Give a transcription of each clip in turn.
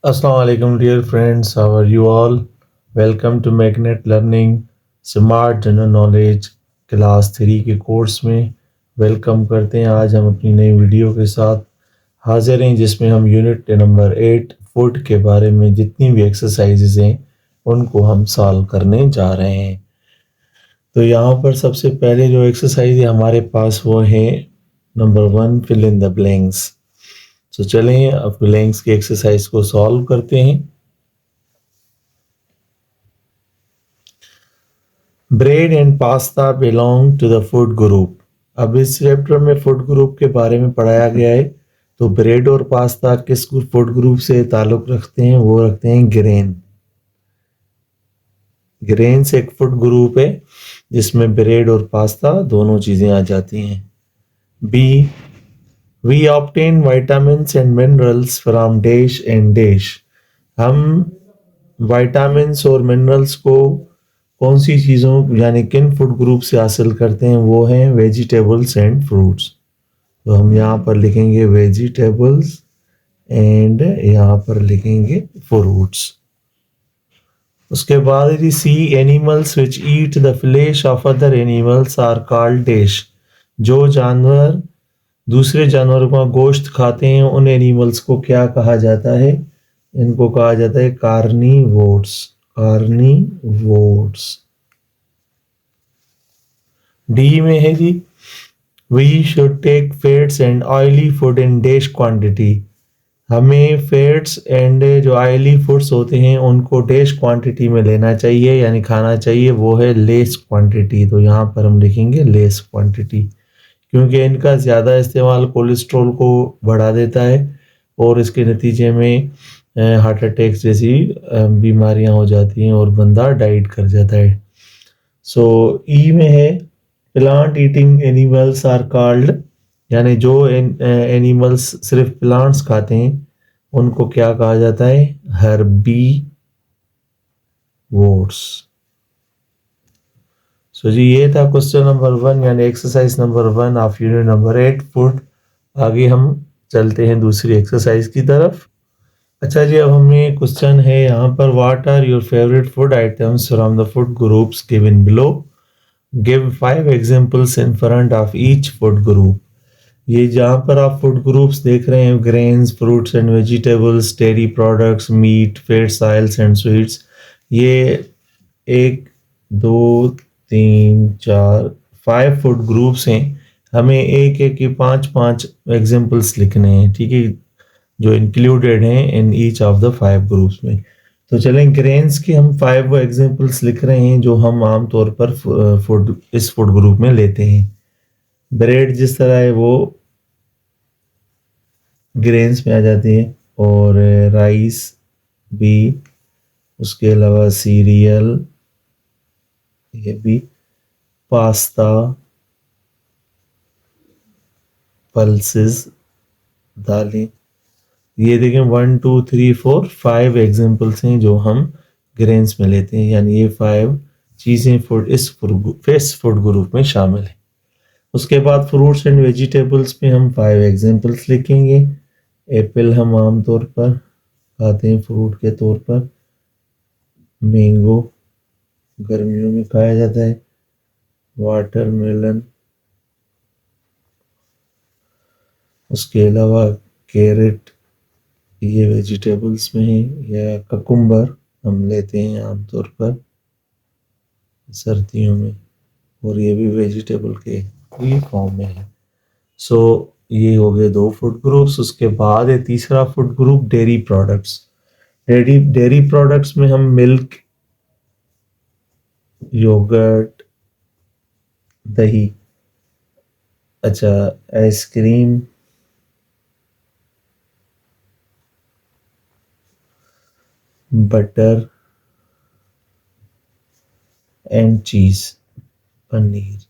Assalamu alaikum dear friends, how are you all? Welcome to Magnet Learning Smart General Knowledge class 3 के course में welcome करते हैं। आज हम अपनी नई वीडियो के साथ हाजिर हैं जिसमें हम यूनिट नंबर 8 फूड के बारे में जितनी भी एक्सरसाइजेज हैं उनको हम सॉल्व करने जा रहे हैं। तो यहाँ पर सबसे पहले जो एक्सरसाइज है हमारे पास वो है number 1 fill in the blanks. तो चलें अब ब्लैंक्स की एक्सरसाइज को सॉल्व करते हैं। Bread and pasta belong to the food group. अब इस चैप्टर में फूड ग्रुप के बारे में पढ़ाया गया है। तो ब्रेड और पास्ता किस फूड ग्रुप से ताल्लुक रखते हैं? वो रखते हैं ग्रेन। ग्रेन से एक फूड ग्रुप है जिसमें ब्रेड और पास्ता दोनों चीजें आ जाती हैं। B we obtain vitamins and minerals from dash and dash. हम विटामिन्स और मिनरल्स को कौन सी चीज़ों यानी किन फूड ग्रुप से हासिल करते हैं? वो हैं वेजिटेबल्स एंड फ्रूट्स। तो हम यहाँ पर लिखेंगे वेजिटेबल्स एंड यहाँ पर लिखेंगे फ्रूट्स। उसके बाद यदि C animals which eat the flesh of other animals are called dash. जो जानवर दूसरे जानवरों का गोश्त खाते हैं उन एनिमल्स को क्या कहा जाता है? इनको कहा जाता है कार्निवोर्स। कार्निवोर्स। डी में है जी we should take fats and oily food in dash quantity. हमें फैट्स एंड जो ऑयली फूड्स होते हैं उनको डैश क्वांटिटी में लेना चाहिए यानी खाना चाहिए, वो है लेस क्वांटिटी। तो यहाँ पर हम लिखेंगे लेस क्वांटिटी क्योंकि इनका ज़्यादा इस्तेमाल कोलेस्ट्रॉल को बढ़ा देता है और इसके नतीजे में हार्ट अटैक्स जैसी बीमारियां हो जाती हैं और बंदा डाइट कर जाता है। सो ई में है plant eating animals are called, यानी जो एनिमल्स सिर्फ प्लांट्स खाते हैं उनको क्या कहा जाता है? हर्बीवोर्स। सो जी ये था क्वेश्चन नंबर 1 यानी exercise number 1 of unit number 8 food. आगे हम चलते हैं दूसरी एक्सरसाइज की तरफ। अच्छा जी, अब हमें क्वेश्चन है यहाँ पर what are your favourite food items from the food groups given below. Give 5 examples in front of each food group. ये जहाँ पर आप फूड ग्रुप्स देख रहे हैं grains, fruits and vegetables, dairy products, meat, fats, oils and sweets, ये 1 2 3 4 5 food groups हैं। हमें एक एक के 5 एग्जांपल्स लिखने हैं, ठीक है, जो इंक्लूडेड हैं in each of the 5 groups में। तो चलें ग्रेन्स के हम 5 एग्जांपल्स लिख रहे हैं जो हम आमतौर पर इस फूड ग्रुप में लेते हैं। ब्रेड जिस तरह है वो ग्रेन्स में आ जाती है और राइस भी, उसके अलावा सीरियल ये भी, पास्ता, पल्सेस, दालें, ये देखें 1 2 3 4 5 एग्जांपल्स हैं जो हम ग्रेन्स में लेते हैं, यानी ये 5 चीज़ें इस फूड ग्रुप में शामिल हैं। उसके बाद फ्रूट्स एंड वेजिटेबल्स में हम 5 एग्जांपल्स लिखेंगे। एप्पल हम आमतौर पर खाते हैं फ्रूट के तौर पर, मैंगो गर्मियों में खाया जाता है, वाटरमेलन, उसके अलावा कैरेट ये वेजिटेबल्स में है, या ककुम्बर हम लेते हैं आमतौर पर सर्दियों में और ये भी वेजिटेबल के फॉर्म में है। सो ये हो गए 2 फूड ग्रुप्स। उसके बाद है तीसरा food group dairy products. Dairy products में हम मिल्क, योगर्ट, दही, अच्छा आइसक्रीम, बटर एंड चीज, पनीर,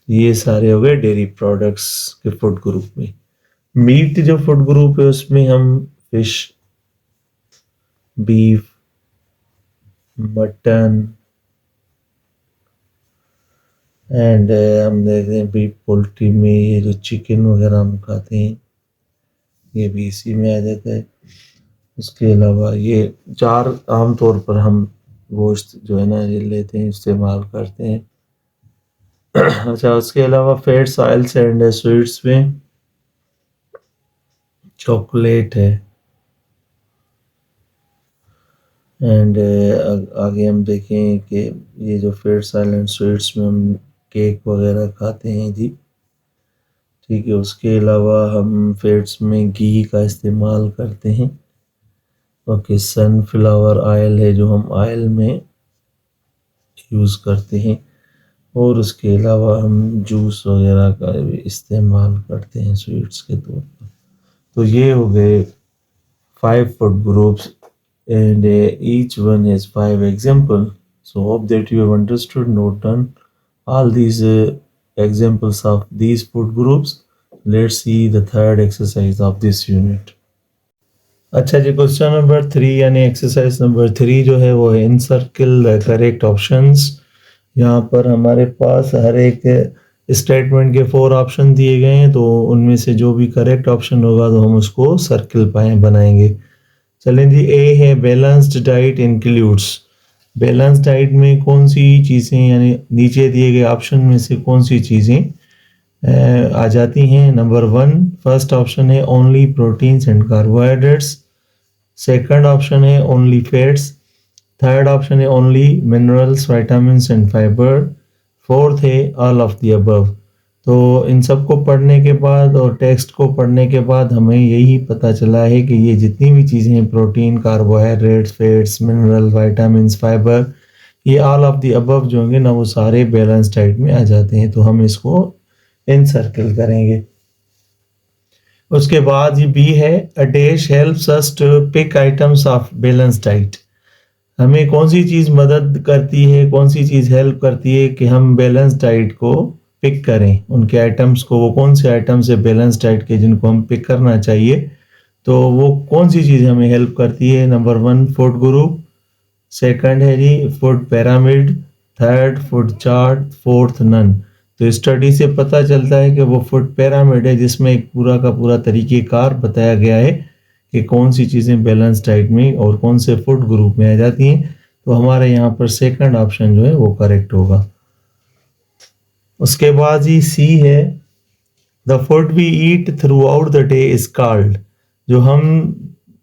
ये सारे हो गए डेयरी प्रोडक्ट्स के फूड ग्रुप में। मीट जो फूड ग्रुप है उसमें हम फिश, बीफ, मटन एंड हम देखते हैं बीफ, पोल्ट्री में ये जो चिकन वगैरह हम खाते हैं ये भी इसी में आ जाता है। उसके अलावा ये 4 आम तौर पर हम गोश्त जो है ना ये लेते हैं, इस्तेमाल करते हैं। अच्छा, उसके अलावा फैट्स, ऑयल्स एंड स्वीट्स में चॉकलेट है, एंड आगे हम देखें कि ये जो फैट्स, ऑयल एंड स्वीट्स में हम केक वगैरह खाते हैं जी, ठीक है। उसके अलावा हम फैट्स में घी का इस्तेमाल करते हैं। ओके, सनफ्लावर ऑयल है जो हम ऑयल में यूज़ करते हैं, और उसके अलावा हम जूस वगैरह का भी इस्तेमाल करते हैं स्वीट्स के तौर पर। तो ये हो गए 5 food groups, and each one has 5 example. So hope that you have understood, note down all these examples of these food groups. Let's see the third exercise of this unit. अच्छा जी, question number 3 यानी exercise number 3 जो है वो है incircle the correct options. यहाँ पर हमारे पास हर एक स्टेटमेंट के 4 ऑप्शन दिए गए हैं, तो उनमें से जो भी करेक्ट ऑप्शन होगा तो हम उसको सर्किल बनाएंगे। चलें जी, ए है balanced diet includes. Balance diet में कौन सी चीज़ें, यानी नीचे दिए गए ऑप्शन में से कौन सी चीज़ें आ जाती हैं। नंबर 1 फर्स्ट ऑप्शन है only proteins and carbohydrates, second option है ओनली फैट्स, थर्ड ऑप्शन है only minerals, vitamins and fibre, fourth है ऑल ऑफ द अबव। तो इन सब को पढ़ने के बाद और टेक्स्ट को पढ़ने के बाद हमें यही पता चला है कि ये जितनी भी चीज़ें हैं, protein, carbohydrates, fats, mineral, vitamins, fibre, ये ऑल ऑफ द अबव जो होंगे ना वो सारे बैलेंस डाइट में आ जाते हैं। तो हम इसको इनसर्किल करेंगे। उसके बाद ये बी है a dash helps us to pick items of balance diet. हमें कौन सी चीज़ मदद करती है, कौन सी चीज़ हेल्प करती है कि हम बैलेंस डाइट को पिक करें, उनके आइटम्स को, वो कौन से आइटम्स है बैलेंस डाइट के जिनको हम पिक करना चाहिए, तो वो कौन सी चीज़ हमें हेल्प करती है। नंबर 1 फूड ग्रुप, सेकंड है जी food pyramid, third food chart, fourth none. तो स्टडी से पता चलता है कि वो फूड पिरामिड है जिसमें एक पूरा का पूरा तरीक़ेकार बताया गया है कि कौन सी चीज़ें बैलेंस डाइट में और कौन से फूड ग्रुप में आ जाती हैं। तो हमारे यहाँ पर सेकंड ऑप्शन जो है वो करेक्ट होगा। उसके बाद ही सी है the food we eat throughout the day is called. जो हम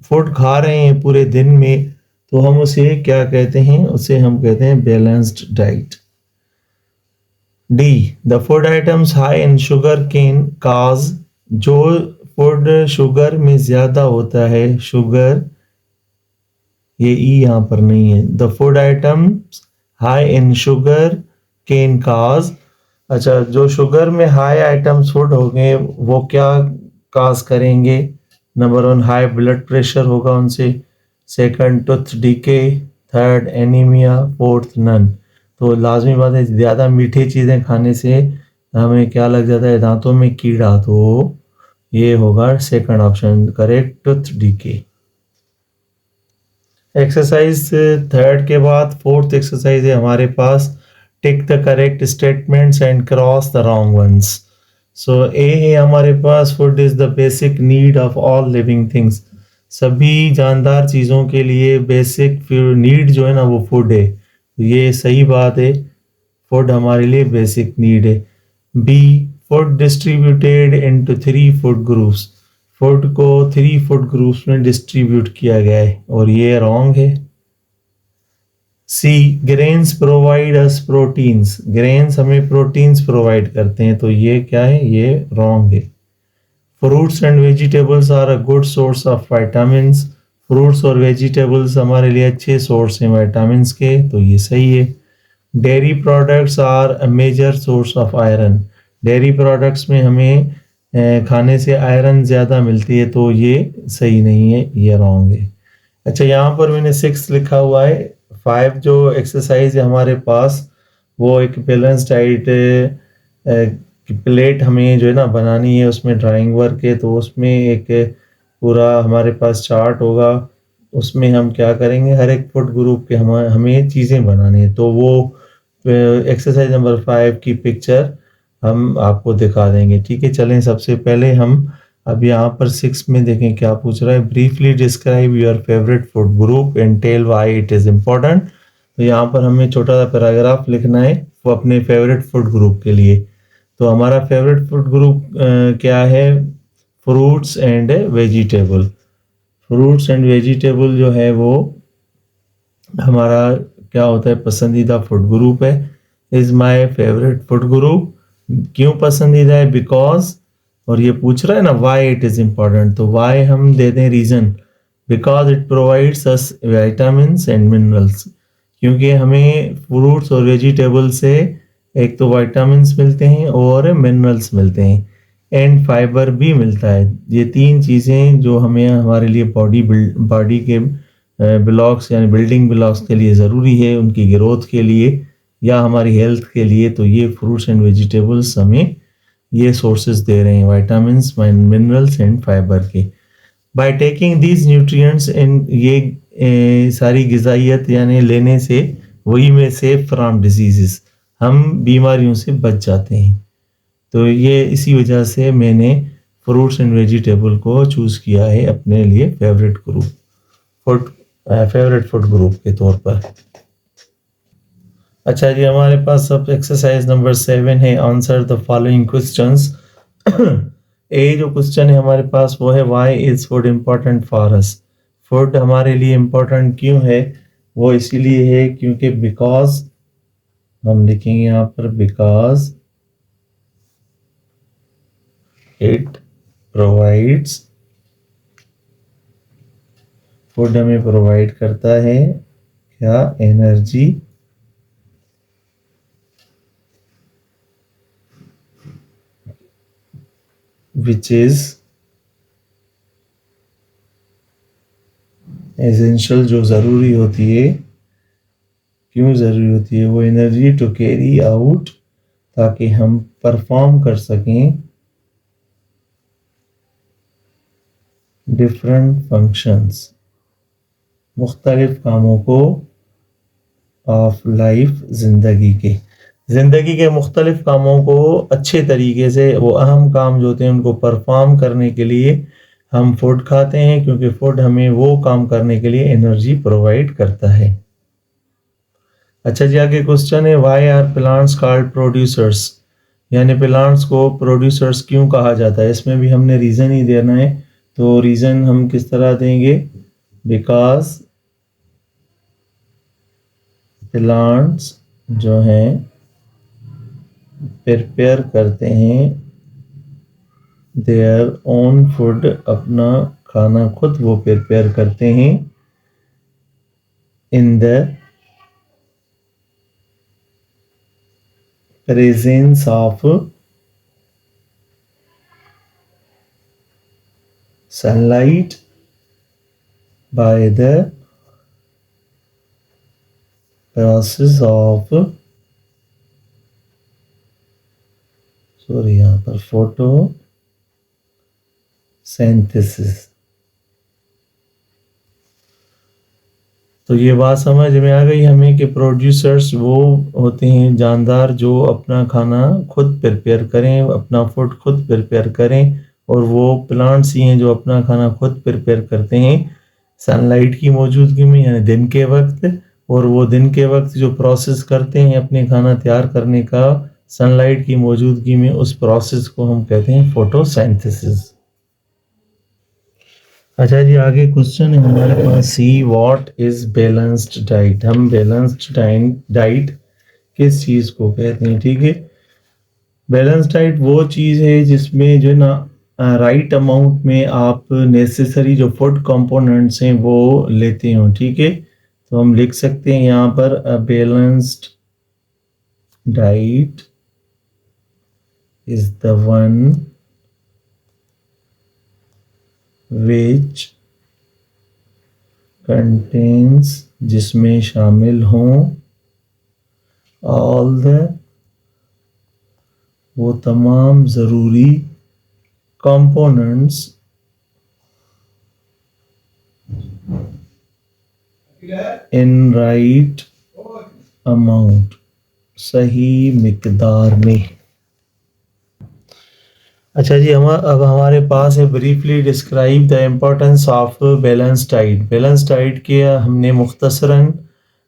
फूड खा रहे हैं पूरे दिन में तो हम उसे क्या कहते हैं, उसे हम कहते हैं balanced diet. D the food items high in sugar can cause. जो फूड शुगर में ज़्यादा होता है, शुगर, ये ई यहाँ पर नहीं है, the food items high in sugar can cause. अच्छा, जो शुगर में हाई आइटम्स फूड होंगे वो क्या काज करेंगे। नंबर 1 हाई ब्लड प्रेशर होगा उनसे, second tooth decay, third anaemia, fourth none. तो लाजमी बात है, ज़्यादा मीठी चीज़ें खाने से हमें क्या लग जाता है, दांतों में कीड़ा। तो ये होगा second option correct, tooth decay. Exercise third के बाद फोर्थ एक्सरसाइज है हमारे पास tick the correct statements and cross the wrong ones. So A है हमारे पास food is the basic need of all living things. सभी जानदार चीज़ों के लिए बेसिक नीड जो है ना वो फूड है, तो ये सही बात है, फूड हमारे लिए बेसिक नीड है। B food distributed into 3 food groups. Food को 3 फूड ग्रुप्स में डिस्ट्रीब्यूट किया गया है और ये रॉन्ग है। C grains provide us proteins. Grains हमें प्रोटीन्स प्रोवाइड करते हैं, तो ये क्या है, ये रॉन्ग है। Fruits and vegetables are a good source of vitamins. Fruits और वेजिटेबल्स हमारे लिए अच्छे सोर्स हैं विटामिन्स के, तो ये सही है। Dairy products are a major source of iron. Dairy products में हमें खाने से आयरन ज़्यादा मिलती है, तो ये सही नहीं है, ये रॉन्ग है। अच्छा, यहाँ पर मैंने 6 लिखा हुआ है। 5 जो एक्सरसाइज है हमारे पास वो एक बैलेंस डाइट की प्लेट हमें जो है ना बनानी है, उसमें ड्राइंग वर्क है, तो उसमें एक पूरा हमारे पास चार्ट होगा, उसमें हम क्या करेंगे, हर एक फूड ग्रुप के हमें चीज़ें बनानी है। तो वो एक्सरसाइज नंबर 5 की पिक्चर हम आपको दिखा देंगे, ठीक है। चलें, सबसे पहले हम अब यहाँ पर 6 में देखें क्या पूछ रहा है, briefly describe your favourite food group and tell why it is important. तो यहाँ पर हमें छोटा सा पैराग्राफ लिखना है वो अपने फेवरेट फूड ग्रुप के लिए। तो हमारा फेवरेट फूड ग्रुप क्या है, fruits and vegetable. Fruits and vegetable जो है वो हमारा क्या होता है, पसंदीदा फूड ग्रुप है। Is my favourite food group. क्यों पसंदीदा है, बिकॉज, और ये पूछ रहा है ना वाई इट इज़ इम्पॉर्टेंट, तो वाई हम दे दें reason, because it provides us vitamins and minerals. क्योंकि हमें फ्रूट्स और वेजिटेबल से एक तो विटामिन्स मिलते हैं और मिनरल्स मिलते हैं, एंड फाइबर भी मिलता है। ये 3 चीज़ें जो हमें हमारे लिए बॉडी के ब्लॉक्स यानी बिल्डिंग ब्लॉक्स के लिए ज़रूरी है, उनकी ग्रोथ के लिए या हमारी हेल्थ के लिए। तो ये फ्रूट्स एंड वेजिटेबल्स हमें ये सोर्सेज दे रहे हैं, विटामिन्स, मिनरल्स एंड फाइबर के। बाय टेकिंग दीज न्यूट्रिएंट्स इन, ये सारी ग़िज़ाइयत यानी लेने से वही में सेफ फ्रॉम डिजीज़, हम बीमारियों से बच जाते हैं। तो ये इसी वजह से मैंने फ्रूट्स एंड वेजिटेबल को चूज़ किया है अपने लिए फेवरेट फूड ग्रुप के तौर पर। अच्छा जी, हमारे पास अब एक्सरसाइज नंबर 7 है, आंसर द फॉलोइंग क्वेश्चंस। ए जो क्वेश्चन है हमारे पास वो है, why is food important for us. Food हमारे लिए इम्पोर्टेंट क्यों है, वो इसीलिए है क्योंकि बिकॉज, हम लिखेंगे यहाँ पर बिकॉज इट प्रोवाइड्स, फूड हमें प्रोवाइड करता है क्या, एनर्जी, which is essential, जो ज़रूरी होती है। क्यों ज़रूरी होती है वो एनर्जी, टू कैरी आउट, ताकि हम परफॉर्म कर सकें डिफरेंट फंक्शंस, मुख्तलिफ कामों को, ऑफ लाइफ, ज़िंदगी के मुख्तलिफ कामों को अच्छे तरीके से, वो अहम काम जो होते हैं उनको परफॉर्म करने के लिए हम फूड खाते हैं, क्योंकि फूड हमें वो काम करने के लिए एनर्जी प्रोवाइड करता है। अच्छा जी, आगे क्वेश्चन है, why are plants called producers, यानी प्लांट्स को प्रोड्यूसर्स क्यों कहा जाता है। इसमें भी हमने रीज़न ही देना है, तो रीज़न हम किस तरह देंगे, बिकॉज प्लांट्स जो हैं प्रिपेयर करते हैं देयर ओन फूड, अपना खाना खुद वो प्रिपेयर करते हैं, in the presence of sunlight, by the process of, sorry यहाँ पर फोटो सिंथेसिस। तो ये बात समझ में आ गई हमें कि प्रोड्यूसर्स वो होते हैं जानदार जो अपना खाना खुद प्रिपेयर करें, अपना फूड खुद प्रिपेयर करें, और वो प्लांट्स ही हैं जो अपना खाना खुद प्रिपेयर करते हैं सनलाइट की मौजूदगी में, यानी दिन के वक्त। और वो दिन के वक्त जो प्रोसेस करते हैं अपने खाना तैयार करने का सनलाइट की मौजूदगी में, उस प्रोसेस को हम कहते हैं फोटोसिंथेसिस। अच्छा जी, आगे क्वेश्चन है हमारे पास, C what is balanced diet. हम बैलेंस्ड डाइट किस चीज़ को कहते हैं, ठीक है। बैलेंस्ड डाइट वो चीज़ है जिसमें जो है ना राइट अमाउंट में आप नेसेसरी जो फूड कंपोनेंट्स हैं वो लेते हो, ठीक है। तो हम लिख सकते हैं यहाँ पर, a balanced diet is the one which contains, जिसमें शामिल हों, all the, वो तमाम ज़रूरी components in right amount, सही मिकदार में। अच्छा जी, अब हमारे पास है briefly describe the importance of balance diet. Balance diet के हमने मुख्तसरन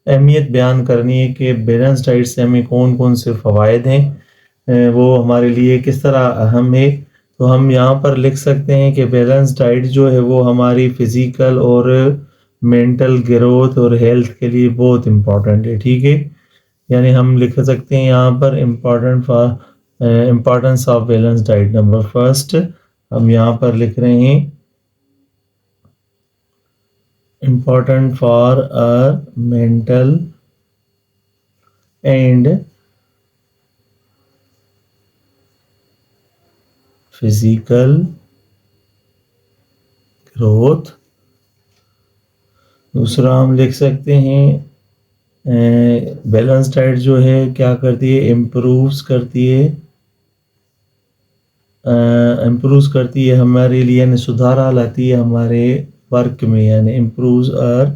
अहमियत बयान करनी है कि बैलेंस डाइट से हमें कौन कौन से फ़वाइद हैं, वो हमारे लिए किस तरह अहम है। तो हम यहाँ पर लिख सकते हैं कि बैलेंस डाइट जो है वो हमारी फ़िज़िकल और मेंटल ग्रोथ और हेल्थ के लिए बहुत इम्पोर्टेंट है, ठीक है। यानी हम लिख सकते हैं यहाँ पर importance of balance diet. Number first हम यहाँ पर लिख रहे हैं important for a mental and physical growth. दूसरा हम लिख सकते हैं बैलेंस डाइट जो है क्या करती है, इम्प्रूव करती है हमारे लिए, यानी सुधार लाती है हमारे वर्क में, यानी इम्प्रूव आवर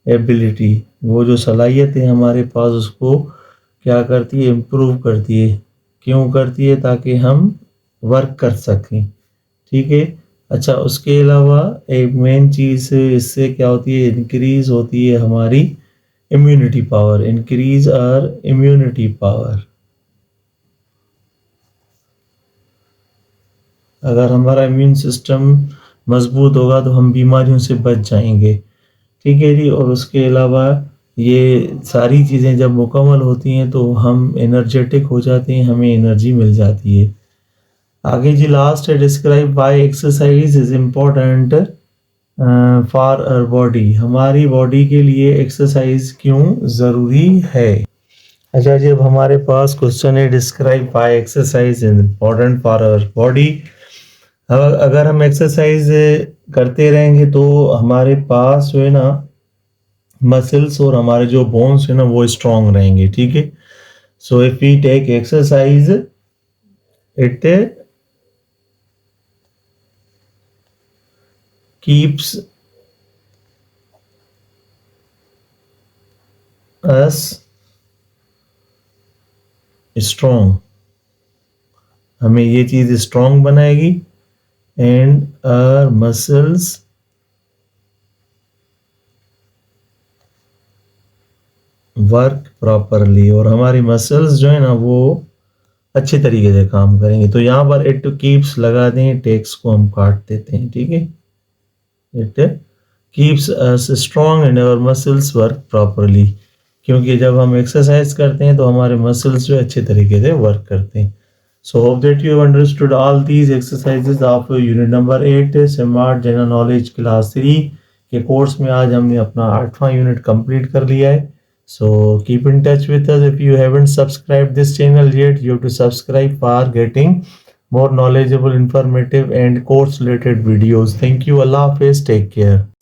एबिलिटी। वो जो सलाहियत है हमारे पास उसको क्या करती है, इम्प्रूव करती है। क्यों करती है? ताकि हम वर्क कर सकें, ठीक है। अच्छा, उसके अलावा एक मेन चीज़ इससे क्या होती है, इंक्रीज़ होती है हमारी immunity power, increase our immunity power. अगर हमारा इम्यून सिस्टम मजबूत होगा तो हम बीमारियों से बच जाएंगे, ठीक है जी। और उसके अलावा ये सारी चीज़ें जब मुकम्मल होती हैं तो हम एनर्जेटिक हो जाते हैं, हमें एनर्जी मिल जाती है। आगे जी लास्ट है describe why exercise is important for our body. हमारी बॉडी के लिए एक्सरसाइज क्यों ज़रूरी है। अच्छा जी, अब हमारे पास क्वेश्चन है describe why exercise is important for our body. अगर हम एक्सरसाइज करते रहेंगे तो हमारे पास जो है ना मसल्स और हमारे जो बोन्स है ना वो स्ट्रांग रहेंगे, ठीक है। So if we take exercise it keeps us strong, हमें ये चीज़ स्ट्रांग बनाएगी। And our muscles work properly, और हमारी मसल्स जो है ना वो अच्छे तरीके से काम करेंगे। तो यहाँ पर इट कीप्स लगा दें, टेक्स को हम काट देते हैं, ठीक है। It keeps us strong and our muscles work properly, क्योंकि जब हम एक्सरसाइज करते हैं तो हमारे मसल्स जो अच्छे तरीके से वर्क करते हैं। So hope that you understood all these exercises of unit number 8 smart general knowledge class 3 के कोर्स में। आज हमने अपना 8वां यूनिट कंप्लीट कर लिया है। So keep in touch with us. If you haven't subscribed this channel yet, you have to subscribe for getting more knowledgeable, informative and course related videos. Thank you. Allah Hafiz. Take care.